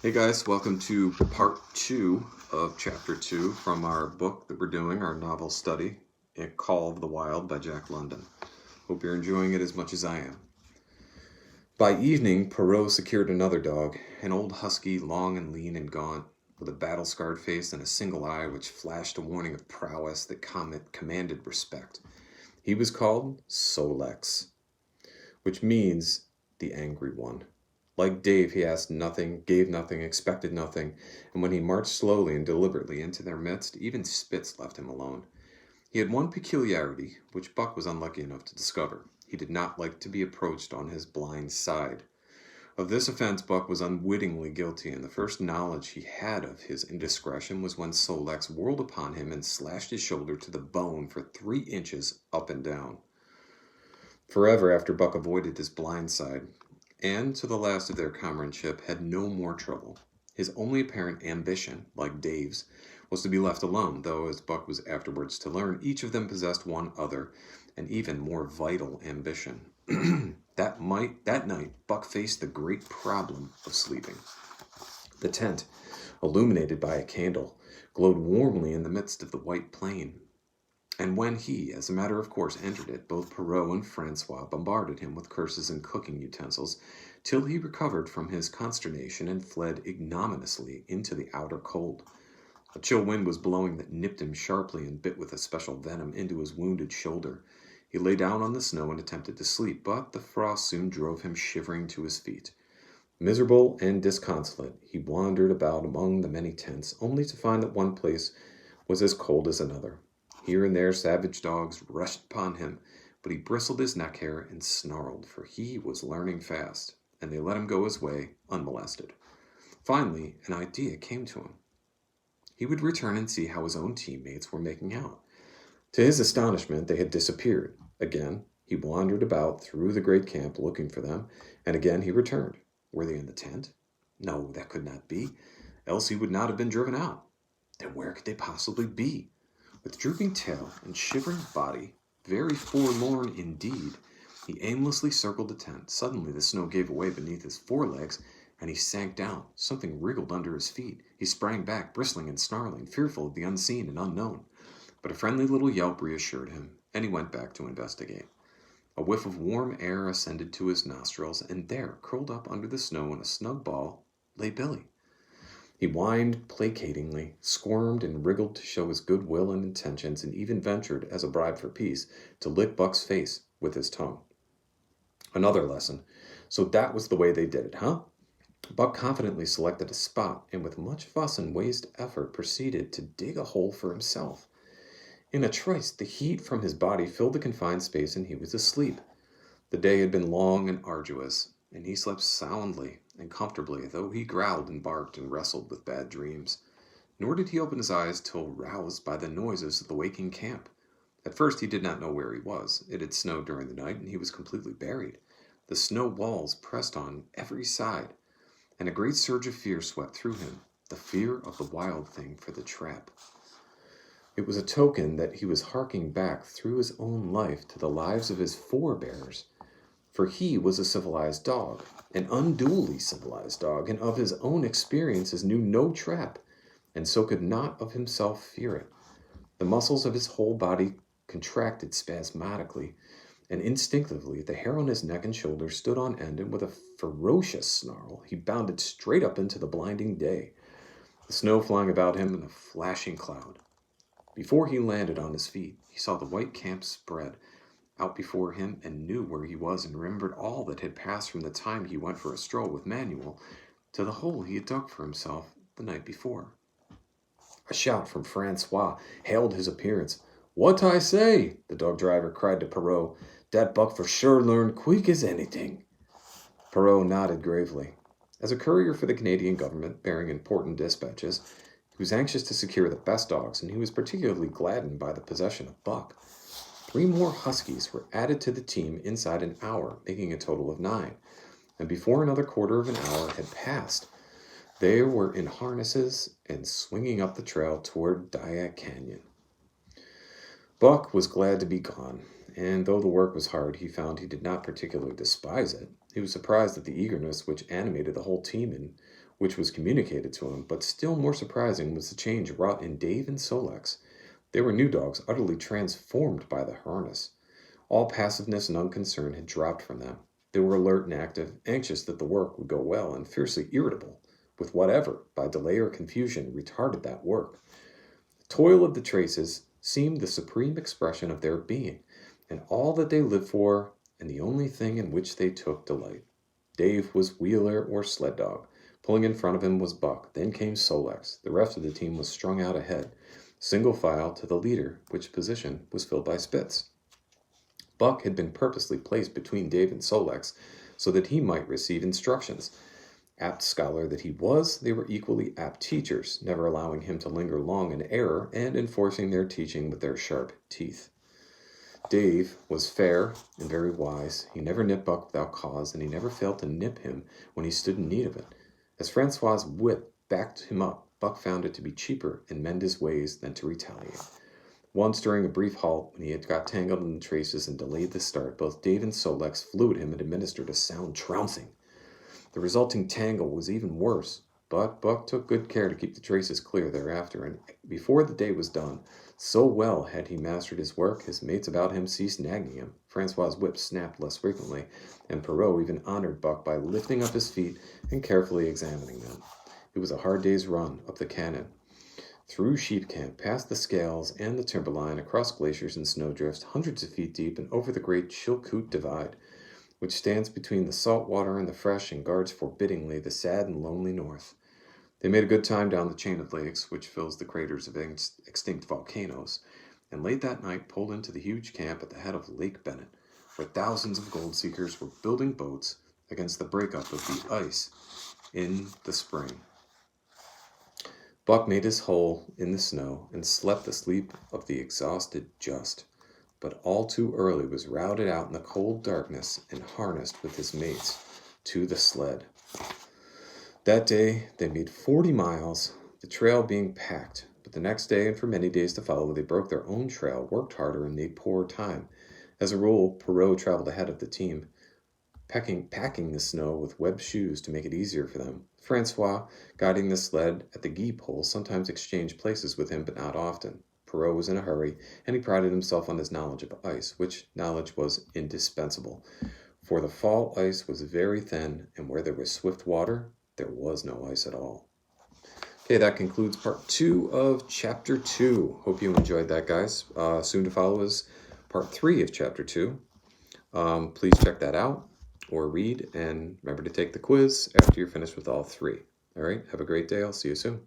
Hey guys, welcome to part 2 of chapter 2 from our book that we're doing, our novel study, A Call of the Wild by Jack London. Hope you're enjoying it as much as I am. By evening, Perrault secured another dog, an old husky, long and lean and gaunt, with a battle-scarred face and a single eye which flashed a warning of prowess that commanded respect. He was called Sol-leks, which means the angry one. Like Dave, he asked nothing, gave nothing, expected nothing, and when he marched slowly and deliberately into their midst, even Spitz left him alone. He had one peculiarity, which Buck was unlucky enough to discover. He did not like to be approached on his blind side. Of this offense Buck was unwittingly guilty, and the first knowledge he had of his indiscretion was when Sol-leks whirled upon him and slashed his shoulder to the bone for 3 inches up and down. Forever after Buck avoided his blind side, and to the last of their comradeship had no more trouble. His only apparent ambition, like Dave's, was to be left alone, though, as Buck was afterwards to learn, each of them possessed one other, and even more vital ambition. That night, Buck faced the great problem of sleeping. The tent, illuminated by a candle, glowed warmly in the midst of the white plain. And when he, as a matter of course, entered it, both Perrault and Francois bombarded him with curses and cooking utensils, till he recovered from his consternation and fled ignominiously into the outer cold. A chill wind was blowing that nipped him sharply and bit with a special venom into his wounded shoulder. He lay down on the snow and attempted to sleep, but the frost soon drove him shivering to his feet. Miserable and disconsolate, he wandered about among the many tents, only to find that one place was as cold as another. Here and there savage dogs rushed upon him, but he bristled his neck hair and snarled, for he was learning fast, and they let him go his way unmolested. Finally, an idea came to him. He would return and see how his own teammates were making out. To his astonishment, they had disappeared. Again, he wandered about through the great camp looking for them, and again he returned. Were they in the tent? No, that could not be, else he would not have been driven out. Then where could they possibly be? With drooping tail and shivering body, very forlorn indeed, he aimlessly circled the tent. Suddenly the snow gave way beneath his forelegs, and he sank down. Something wriggled under his feet. He sprang back, bristling and snarling, fearful of the unseen and unknown. But a friendly little yelp reassured him, and he went back to investigate. A whiff of warm air ascended to his nostrils, and there, curled up under the snow in a snug ball, lay Billy. He whined placatingly, squirmed and wriggled to show his good will and intentions, and even ventured, as a bribe for peace, to lick Buck's face with his tongue. Another lesson. So that was the way they did it, huh? Buck confidently selected a spot, and with much fuss and waste effort proceeded to dig a hole for himself. In a trice, the heat from his body filled the confined space, and he was asleep. The day had been long and arduous, and he slept soundly and comfortably, though he growled and barked and wrestled with bad dreams. Nor did he open his eyes till roused by the noises of the waking camp. At first he did not know where he was. It had snowed during the night, and he was completely buried. The snow walls pressed on every side, and a great surge of fear swept through him, the fear of the wild thing for the trap. It was a token that he was harking back through his own life to the lives of his forebears. For he was a civilized dog, an unduly civilized dog, and of his own experiences knew no trap, and so could not of himself fear it. The muscles of his whole body contracted spasmodically, and instinctively the hair on his neck and shoulders stood on end, and with a ferocious snarl he bounded straight up into the blinding day, the snow flying about him in a flashing cloud. Before he landed on his feet, he saw the white camp spread out before him, and knew where he was, and remembered all that had passed from the time he went for a stroll with Manuel to the hole he had dug for himself the night before. A shout from Francois hailed his appearance. "What I say?" the dog driver cried to Perrault. "Dat Buck for sure learn quick as anything." Perrault nodded gravely. As a courier for the Canadian government, bearing important dispatches, he was anxious to secure the best dogs, and he was particularly gladdened by the possession of Buck. 3 more huskies were added to the team inside an hour, making a total of 9, and before another quarter of an hour had passed, they were in harnesses and swinging up the trail toward Dyak Canyon. Buck was glad to be gone, and though the work was hard, he found he did not particularly despise it. He was surprised at the eagerness which animated the whole team, and which was communicated to him, but still more surprising was the change wrought in Dave and Sol-leks. They were new dogs, utterly transformed by the harness. All passiveness and unconcern had dropped from them. They were alert and active, anxious that the work would go well, and fiercely irritable with whatever, by delay or confusion, retarded that work. The toil of the traces seemed the supreme expression of their being, and all that they lived for, and the only thing in which they took delight. Dave was wheeler or sled dog. Pulling in front of him was Buck. Then came Sol-leks. The rest of the team was strung out ahead, single file to the leader, which position was filled by Spitz. Buck had been purposely placed between Dave and Sol-leks so that he might receive instructions. Apt scholar that he was, they were equally apt teachers, never allowing him to linger long in error and enforcing their teaching with their sharp teeth. Dave was fair and very wise. He never nipped Buck without cause, and he never failed to nip him when he stood in need of it. As Francois' whip backed him up, Buck found it to be cheaper and mend his ways than to retaliate. Once during a brief halt, when he had got tangled in the traces and delayed the start, both Dave and Sol-leks flew at him and administered a sound trouncing. The resulting tangle was even worse, but Buck took good care to keep the traces clear thereafter, and before the day was done, so well had he mastered his work, his mates about him ceased nagging him. Francois' whip snapped less frequently, and Perrault even honored Buck by lifting up his feet and carefully examining them. It was a hard day's run up the canyon, through sheep camp, past the scales and the timberline, across glaciers and snowdrifts, hundreds of feet deep, and over the great Chilkoot Divide, which stands between the salt water and the fresh and guards forbiddingly the sad and lonely north. They made a good time down the chain of lakes, which fills the craters of extinct volcanoes, and late that night pulled into the huge camp at the head of Lake Bennett, where thousands of gold seekers were building boats against the breakup of the ice in the spring. Buck made his hole in the snow and slept the sleep of the exhausted just, but all too early was routed out in the cold darkness and harnessed with his mates to the sled. That day they made 40 miles, the trail being packed, but the next day and for many days to follow they broke their own trail, worked harder, and made poor time. As a rule, Perrault traveled ahead of the team, packing the snow with webbed shoes to make it easier for them. Francois, guiding the sled at the gee pole, sometimes exchanged places with him, but not often. Perrault was in a hurry, and he prided himself on his knowledge of ice, which knowledge was indispensable, for the fall ice was very thin, and where there was swift water, there was no ice at all. Okay, that concludes part 2 of chapter 2. Hope you enjoyed that, guys. Soon to follow is part 3 of chapter 2. Please check that out or read, and remember to take the quiz after you're finished with all 3. All right, have a great day. I'll see you soon.